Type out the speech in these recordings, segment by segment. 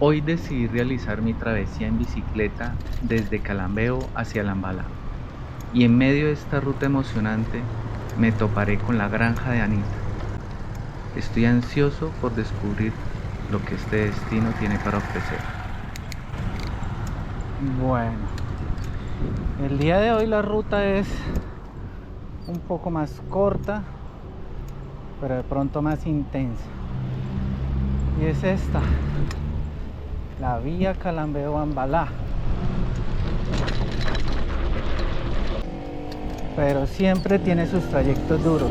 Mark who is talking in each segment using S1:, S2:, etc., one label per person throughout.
S1: Hoy decidí realizar mi travesía en bicicleta desde Calambeo hacia Lambalá, y en medio de esta ruta emocionante me toparé con la granja de Anita. Estoy ansioso por descubrir lo que este destino tiene para ofrecer.
S2: Bueno, el día de hoy la ruta es un poco más corta, pero de pronto más intensa. Y es esta, la vía Calambeo-Ambalá. Pero siempre tiene sus trayectos duros.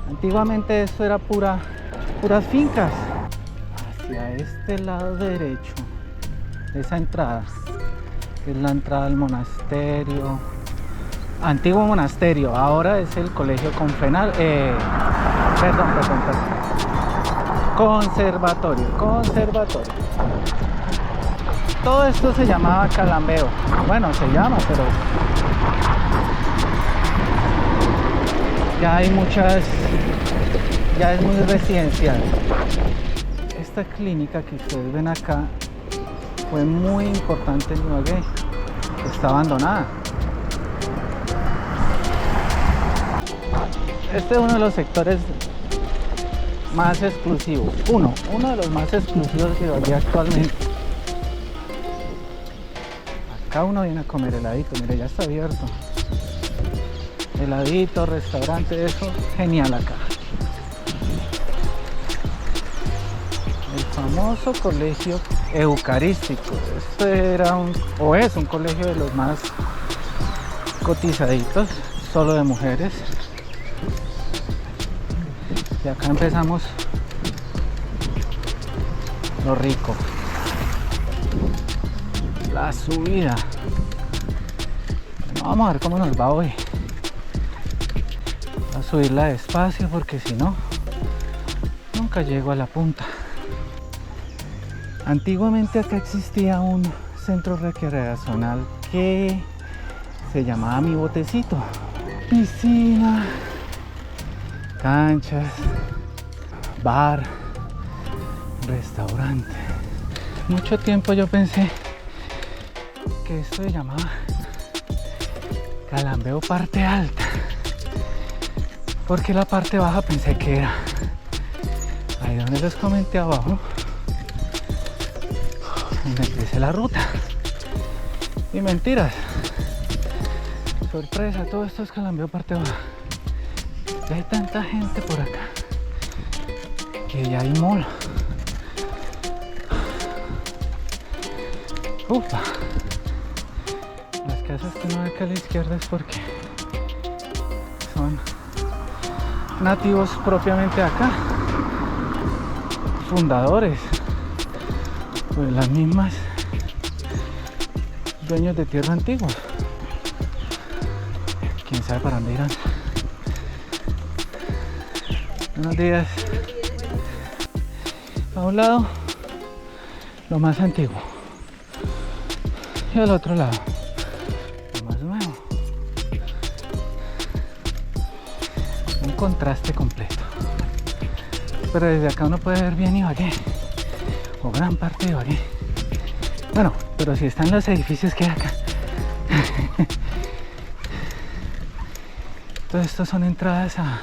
S2: Antiguamente esto era puras fincas. Hacia este lado derecho, esa entrada, es la entrada al monasterio. Antiguo monasterio, ahora es el colegio confenal, perdón. Conservatorio. Todo esto se llamaba Calambeo. Bueno, se llama, pero ya hay muchas, ya es muy residencial. Esta clínica que ustedes ven acá fue muy importante en Ibagué. Está abandonada. Este es uno de los sectores más exclusivos. Uno de los más exclusivos de Ibagué actualmente. Acá uno viene a comer heladito, mire, ya está abierto. Heladito, restaurante, eso, genial acá. El famoso colegio eucarístico. Este era es un colegio de los más cotizaditos, solo de mujeres. Y acá empezamos lo rico, la subida. Bueno, vamos a ver cómo nos va hoy. A subirla despacio porque si no, nunca llego a la punta. Antiguamente acá existía un centro recreacional que se llamaba Mi Botecito. Piscina, canchas, bar, restaurante. Mucho tiempo yo pensé que esto se llamaba Calambeo parte alta, porque la parte baja pensé que era ahí donde les comenté abajo, donde empieza la ruta. Y mentiras, sorpresa, todo esto es Calambeo parte baja. Ya hay tanta gente por acá que ya hay mall. Upa. Las casas que uno ve acá a la izquierda es porque son nativos propiamente acá, fundadores, pues las mismas dueños de tierra antiguos. Quién sabe para dónde irán. Buenos días. A un lado lo más antiguo y al otro lado lo más nuevo. Un contraste completo. Pero desde acá uno puede ver bien Ibagué, o gran parte de Ibagué. Bueno, pero si están los edificios que hay acá. Todo esto son entradas a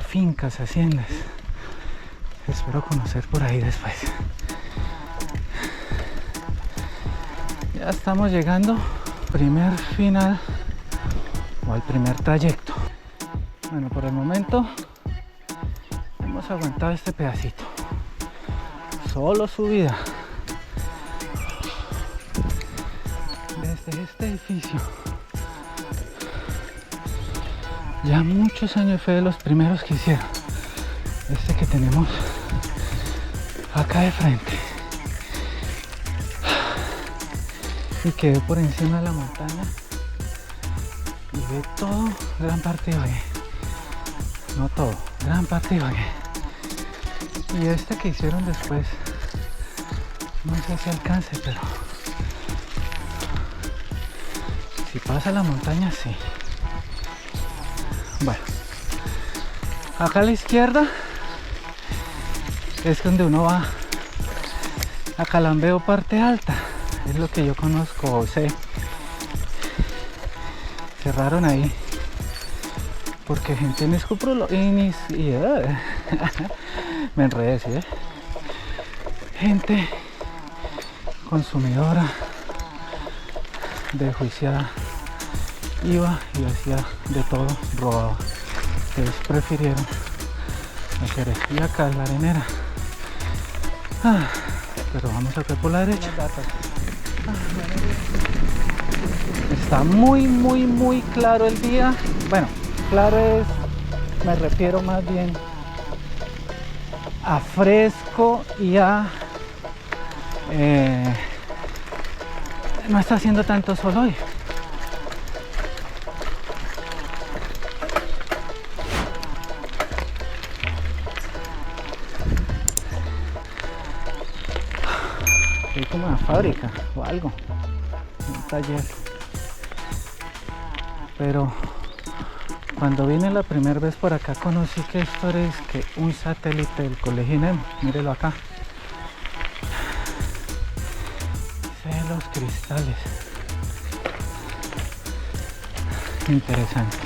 S2: fincas, haciendas. Espero conocer por ahí después. Ya estamos llegando primer final o al primer trayecto. Bueno, por el momento hemos aguantado este pedacito, solo subida desde este edificio. Ya muchos años, fue de los primeros que hicieron este que tenemos acá de frente, y quedé por encima de la montaña y ve todo, gran parte de Ibagué. No todo, gran parte de Ibagué. Y este que hicieron después, no sé si alcance, pero si pasa la montaña, sí. Bueno, acá a la izquierda es donde uno va a Calambeo parte alta, es lo que yo conozco, o sé. Cerraron ahí porque gente me escupró y me enredé, ¿sí? Gente consumidora desjuiciada iba y hacía de todo, robaba. Ustedes prefirieron hacer eso. Y acá es la arenera. Pero vamos a ver por la derecha. Está muy claro el día. Bueno, claro es, me refiero más bien a fresco y a no está haciendo tanto sol hoy. Hay como una fábrica o algo, un taller. Pero cuando vine la primera vez por acá conocí que esto es que un satélite del Colegio Nemo. Mírelo acá. Se ven los cristales. Interesante.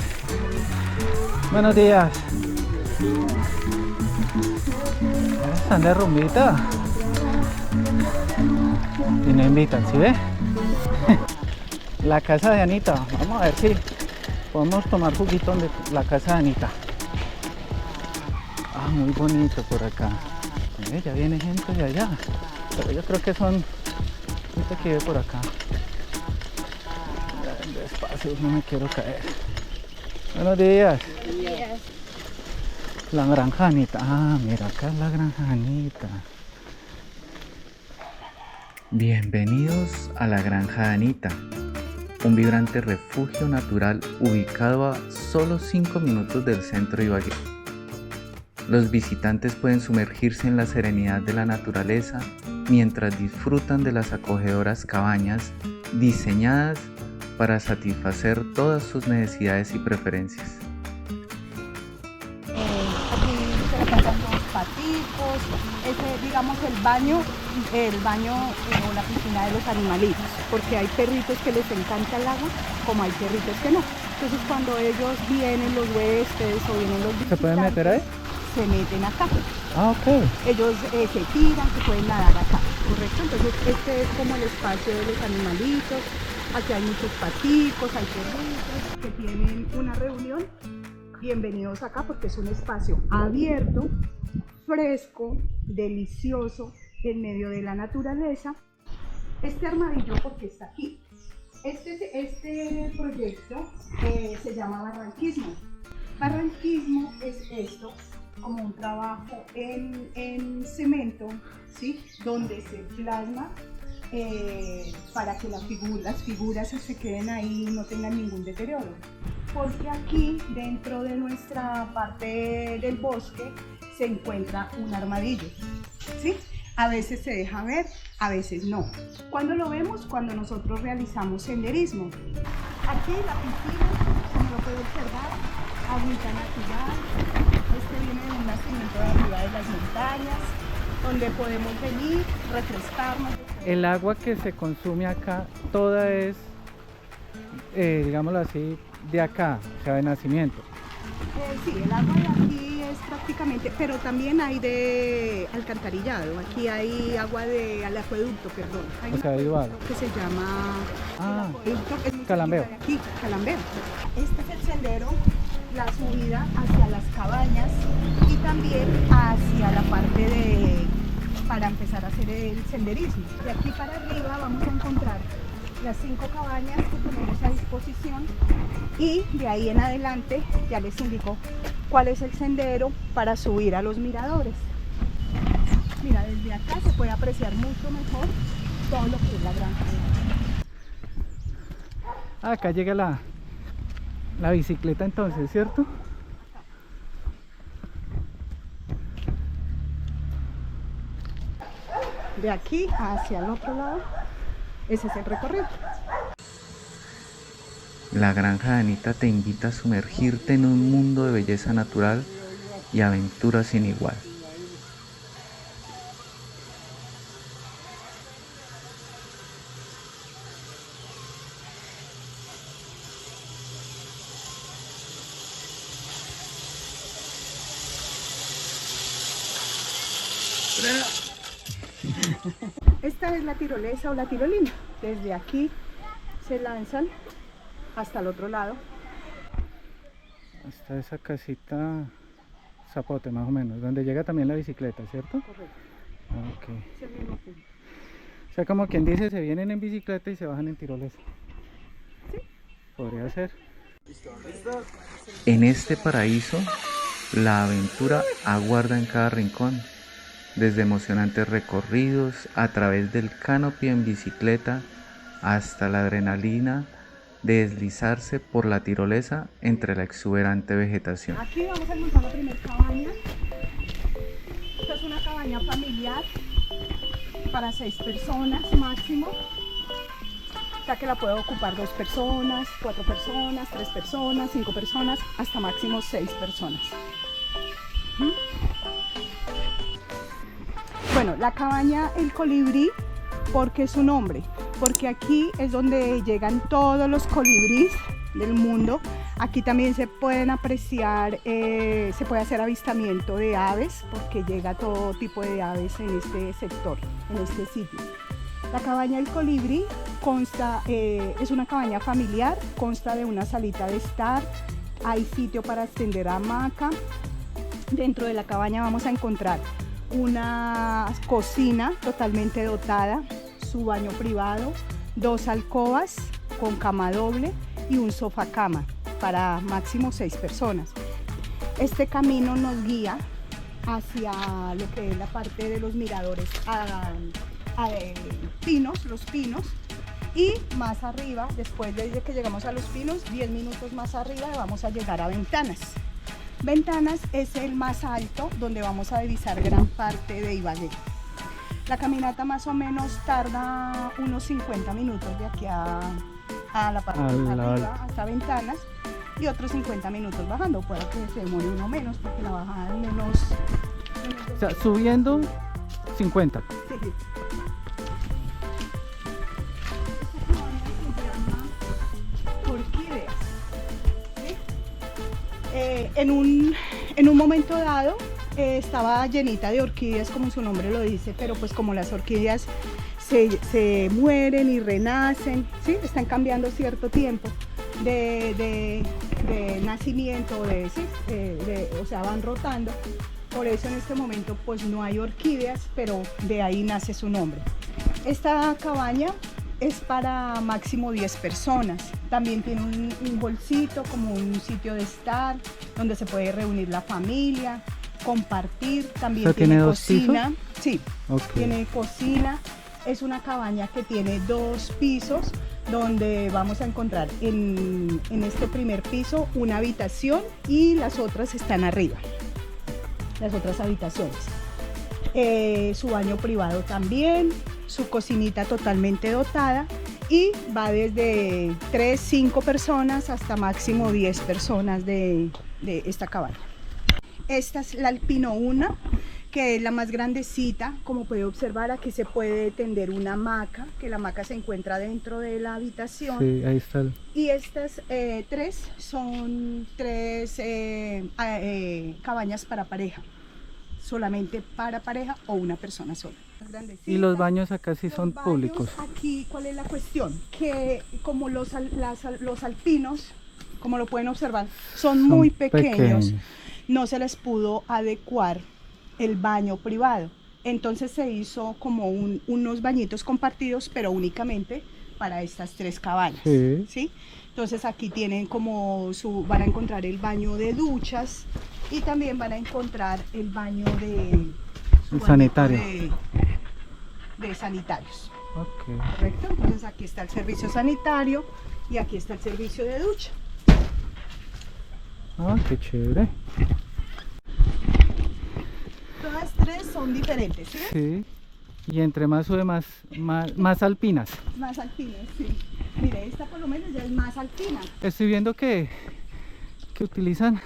S2: Buenos días. Están de rumbita. Y no invitan, ¿sí ve? La casa de Anita. Vamos a ver si podemos tomar juguito de la casa de Anita. Muy bonito por acá. Ya viene gente de allá. Pero yo creo que son gente que vive por acá. Despacio, no me quiero caer. Buenos días.
S3: Buenos días.
S2: La granja Anita. Mira, acá es la granja Anita.
S1: Bienvenidos a la granja Anita, un vibrante refugio natural ubicado a solo 5 minutos del centro de Ibagué. Los visitantes pueden sumergirse en la serenidad de la naturaleza mientras disfrutan de las acogedoras cabañas diseñadas para satisfacer todas sus necesidades y preferencias.
S3: Aquí se encuentran los paticos, digamos el baño o la piscina de los animalitos, porque hay perritos que les encanta el agua, como hay perritos que no. Entonces cuando ellos vienen, los huéspedes o vienen los visitantes,
S2: ¿Se pueden meter ahí?
S3: Se meten acá.
S2: Ok.
S3: Ellos se tiran, se pueden nadar acá, ¿correcto? Entonces este es como el espacio de los animalitos. Aquí hay muchos paticos, hay perritos que tienen una reunión. Bienvenidos acá porque es un espacio abierto, fresco, delicioso, en medio de la naturaleza. Este armadillo, porque está aquí. Este proyecto se llama barranquismo. Barranquismo es esto, como un trabajo en cemento, ¿sí? Donde se plasma para que las figuras se queden ahí y no tengan ningún deterioro. Porque aquí, dentro de nuestra parte del bosque, se encuentra un armadillo, ¿sí? A veces se deja ver, a veces no. ¿Cuándo lo vemos? Cuando nosotros realizamos senderismo. Aquí la piscina, como lo puede observar, agüita natural. Este viene de un nacimiento de arriba de las montañas, donde podemos venir, refrescarnos.
S2: El agua que se consume acá, toda es, digámoslo así, de acá, o sea, de nacimiento.
S3: Sí, el agua de aquí es prácticamente, pero también hay de alcantarillado. Aquí hay agua al acueducto, perdón. Hay
S2: O sea,
S3: un
S2: igual.
S3: acueducto que se llama el acueducto, que es muy
S2: Calambeo.
S3: cerquita de aquí, Calambeo. Este es el sendero, la subida hacia las cabañas y también hacia la parte para empezar a hacer el senderismo. De aquí para arriba vamos a encontrar las 5 cabañas que tenemos a disposición y de ahí en adelante ya les indico cuál es el sendero para subir a los miradores. Mira, desde acá se puede apreciar mucho mejor todo lo que es la granja.
S2: Acá llega la bicicleta entonces, ¿cierto?
S3: De aquí hacia el otro lado, ese es el recorrido.
S1: La granja de Anita te invita a sumergirte en un mundo de belleza natural y aventura sin igual.
S3: Esta es la tirolesa o la tirolina. Desde aquí se lanzan hasta el otro lado.
S2: Hasta esa casita Zapote más o menos, donde llega también la bicicleta, ¿cierto?
S3: Correcto.
S2: Ok.
S3: Es el mismo punto.
S2: O sea, como quien dice, se vienen en bicicleta y se bajan en tirolesa.
S3: Sí.
S2: Podría ser.
S1: En este paraíso, la aventura aguarda en cada rincón, desde emocionantes recorridos a través del canopy en bicicleta hasta la adrenalina de deslizarse por la tirolesa entre la exuberante vegetación.
S3: Aquí vamos a montar la primera cabaña. Esta es una cabaña familiar para 6 personas máximo. O sea que la puede ocupar 2 personas, 4 personas, 3 personas, 5 personas, hasta máximo 6 personas. Bueno, la cabaña El Colibrí, ¿por qué su nombre? Porque aquí es donde llegan todos los colibríes del mundo. Aquí también se pueden apreciar, se puede hacer avistamiento de aves, porque llega todo tipo de aves en este sector, en este sitio. La cabaña El Colibrí consta, es una cabaña familiar, consta de una salita de estar, hay sitio para extender hamaca. Dentro de la cabaña vamos a encontrar una cocina totalmente dotada, su baño privado, 2 alcobas con cama doble y un sofá cama para máximo 6 personas. Este camino nos guía hacia lo que es la parte de los miradores pinos, los pinos, y más arriba, después de que llegamos a los pinos, 10 minutos más arriba vamos a llegar a Ventanas. Ventanas es el más alto donde vamos a divisar gran parte de Ibagué. La caminata más o menos tarda unos 50 minutos de aquí a la parte de arriba, hasta Ventanas, y otros 50 minutos bajando. Puede que se demore uno menos porque la bajada es menos.
S2: O sea, subiendo 50.
S3: Sí, sí. Orquídeas. ¿Sí? En un momento dado estaba llenita de orquídeas, como su nombre lo dice, pero pues como las orquídeas se mueren y renacen, ¿sí? Están cambiando cierto tiempo de nacimiento, o sea, van rotando. Por eso en este momento pues no hay orquídeas, pero de ahí nace su nombre. Esta cabaña es para máximo 10 personas. También tiene un bolsito como un sitio de estar, donde se puede reunir la familia, compartir. También
S2: ¿tiene
S3: cocina.
S2: 2 pisos?
S3: Sí,
S2: Okay.
S3: Tiene cocina. Es una cabaña que tiene 2 pisos, donde vamos a encontrar en este primer piso una habitación y las otras están arriba, las otras habitaciones. Su baño privado también, su cocinita totalmente dotada, y va desde 3, 5 personas hasta máximo 10 personas de esta cabaña. Esta es la Alpino 1, que es la más grandecita. Como puede observar, aquí se puede tender una hamaca, que la hamaca se encuentra dentro de la habitación.
S2: Sí, ahí está.
S3: Y estas 3 son 3 cabañas para pareja, solamente para pareja o una persona sola.
S2: Y los baños acá sí son
S3: baños
S2: públicos.
S3: Aquí, ¿cuál es la cuestión? Que como los alpinos, como lo pueden observar, son muy pequeños, no se les pudo adecuar el baño privado. Entonces se hizo como unos bañitos compartidos, pero únicamente para estas 3 cabañas.
S2: Sí.
S3: ¿Sí? Entonces aquí tienen van a encontrar el baño de duchas y también van a encontrar el baño
S2: sanitario.
S3: De sanitarios.
S2: Okay.
S3: ¿Correcto? Entonces aquí está el servicio sanitario y aquí está el servicio de ducha.
S2: Ah, qué chévere.
S3: Todas 3 son diferentes, ¿sí?
S2: Sí. Y entre más sube más alpinas.
S3: Más alpinas, sí. Mire, esta por lo menos ya es más alpina.
S2: Estoy viendo que utilizan,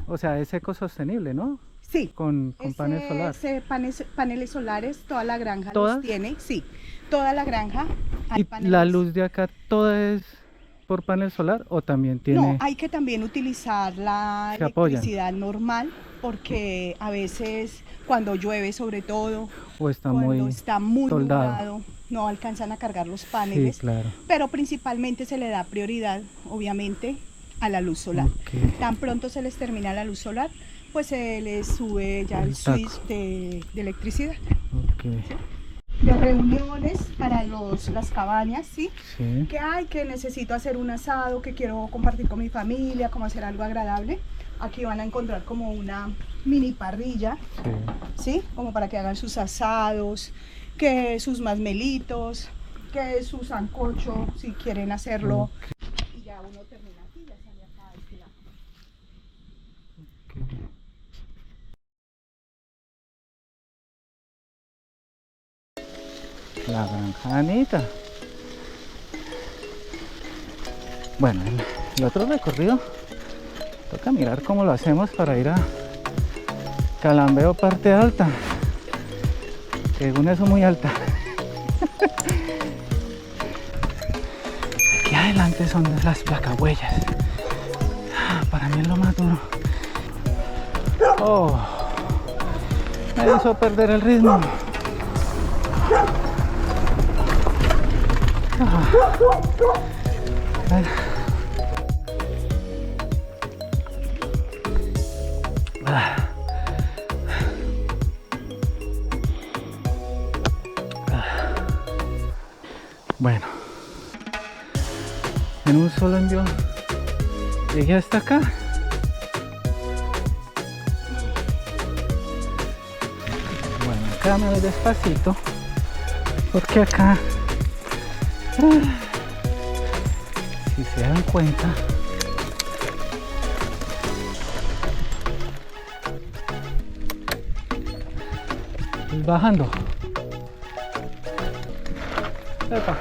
S2: o sea, es ecosostenible, ¿no?
S3: Sí.
S2: Con panel solar.
S3: Paneles solares, toda la granja
S2: ¿Todas?
S3: los tiene. Sí, toda la granja hay
S2: ¿Y
S3: paneles.
S2: la luz de acá toda es por panel solar o también tiene?
S3: No, hay que también utilizar la
S2: Se apoyan.
S3: electricidad normal porque a veces cuando llueve sobre todo,
S2: O está
S3: cuando está muy
S2: soldado.
S3: nublado, no alcanzan a cargar los
S2: Sí,
S3: paneles,
S2: claro.
S3: pero principalmente se le da prioridad, obviamente, a la luz solar.
S2: Ok.
S3: Tan pronto se les termina la luz solar, pues se les sube ya el
S2: El taco.
S3: switch de electricidad.
S2: Ok.
S3: De reuniones para las cabañas, ¿sí?
S2: Sí.
S3: Que necesito hacer un asado, que quiero compartir con mi familia, como hacer algo agradable. Aquí van a encontrar como una mini parrilla,
S2: Sí.
S3: ¿sí? Como para que hagan sus asados, que sus masmelitos, que su sancocho, si quieren hacerlo. Y ya uno termina aquí, ya sale acá de este lado.
S2: Ok. La granja de Anita. Bueno, el otro recorrido toca mirar cómo lo hacemos para ir a Calambeo parte alta, que según eso muy alta. Aquí adelante son las placahuellas. Para mí es lo más duro. Oh, me hizo perder el ritmo. Bueno, en un solo envío llegué hasta acá. Bueno, acá me voy despacito porque acá, si se dan cuenta, estoy bajando. Epa.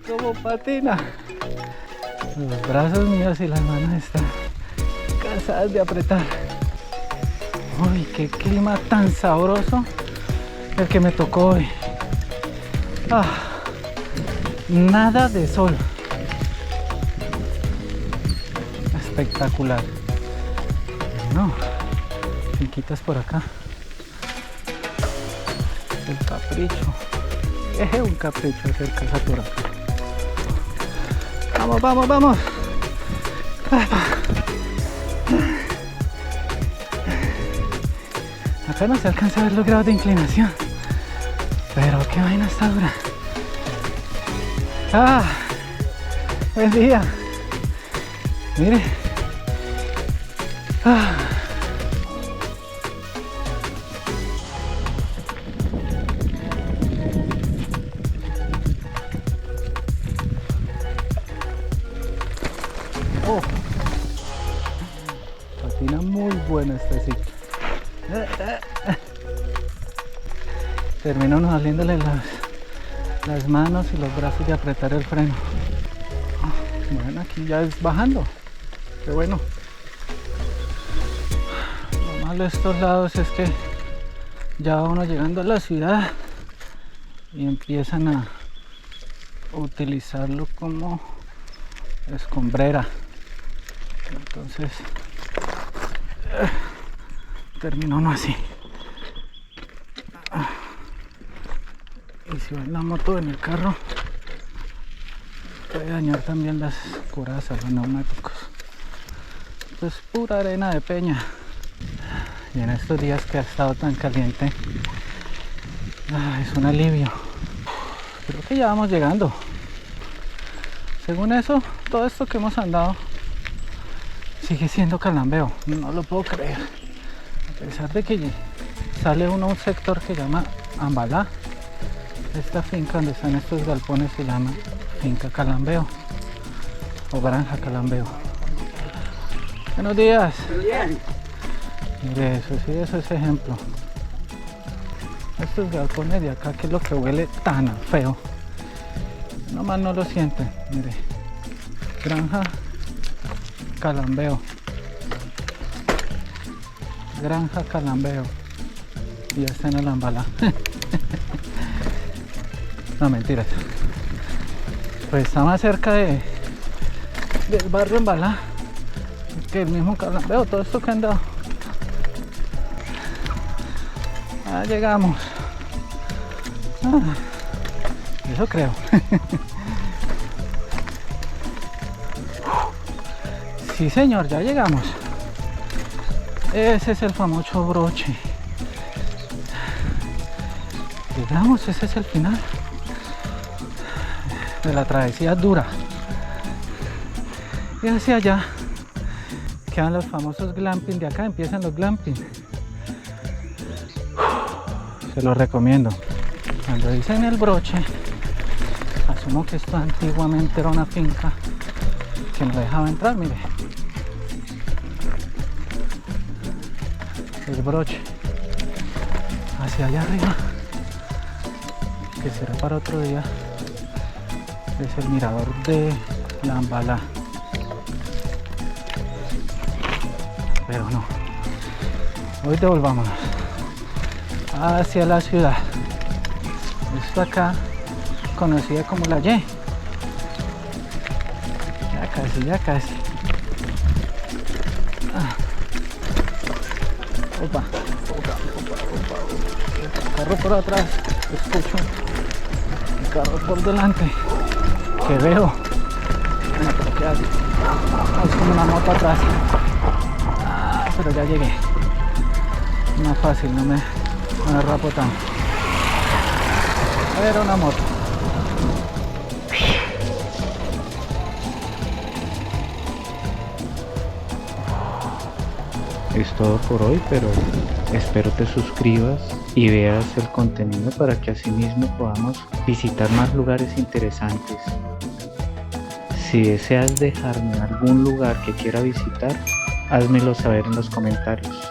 S2: Como patina. Los brazos míos y las manos están cansadas de apretar. Uy, qué clima tan sabroso el que me tocó hoy. Nada de sol. Espectacular. No, finquitas por acá. El capricho. Es un capricho hacer casa por acá. Vamos, vamos, vamos. Acá no se alcanza a ver los grados de inclinación, pero qué vaina está dura. Buen día. Mire. Oh, patina muy buena esta cicla. Termino saliéndole las manos y los brazos de apretar el freno. Bueno, aquí ya es bajando. Qué bueno. Lo malo de estos lados es que ya va uno llegando a la ciudad y empiezan a utilizarlo como escombrera. Entonces termina uno así. Y si va en la moto, en el carro, puede dañar también las corazas, los neumáticos. Esto es pura arena de peña. Y en estos días que ha estado tan caliente, es un alivio. Creo que ya vamos llegando. Según eso, todo esto que hemos andado sigue siendo Calambeo. No lo puedo creer. A pesar de que sale uno a un sector que llama Ambalá, esta finca donde están estos galpones se llama Finca Calambeo o Granja Calambeo. Buenos días. Mire eso, sí, eso es ejemplo. Estos galpones de acá, que es lo que huele tan feo. Nomás no lo sienten. Mire, Granja Calambeo. Granja Calambeo. Y ya está en el Ambalá. No, mentiras. Pues está más cerca del barrio Ambalá, que el mismo Calambeo, todo esto que han dado. Ya llegamos. Eso creo. Sí señor, ya llegamos. Ese es el famoso broche. Llegamos, ese es el final de la travesía dura. Y hacia allá quedan los famosos glamping. De acá empiezan los glamping. Se los recomiendo. Cuando dicen el broche, asumo que esto antiguamente era una finca que no dejaba entrar, mire. El broche hacia allá arriba, que será para otro día, es el mirador de la Ambalá. Pero no, hoy devolvámonos hacia la ciudad. Esto acá conocida como la Y. Ya casi, ya casi. Opa. Carro por atrás, escucho el carro por delante, que veo. Bueno, pero ¿qué hace? Es como una moto atrás. Pero ya llegué. Más fácil, no me rapo tanto. Era una moto.
S1: Es todo por hoy, pero espero te suscribas y veas el contenido para que así mismo podamos visitar más lugares interesantes. Si deseas dejarme algún lugar que quiera visitar, házmelo saber en los comentarios.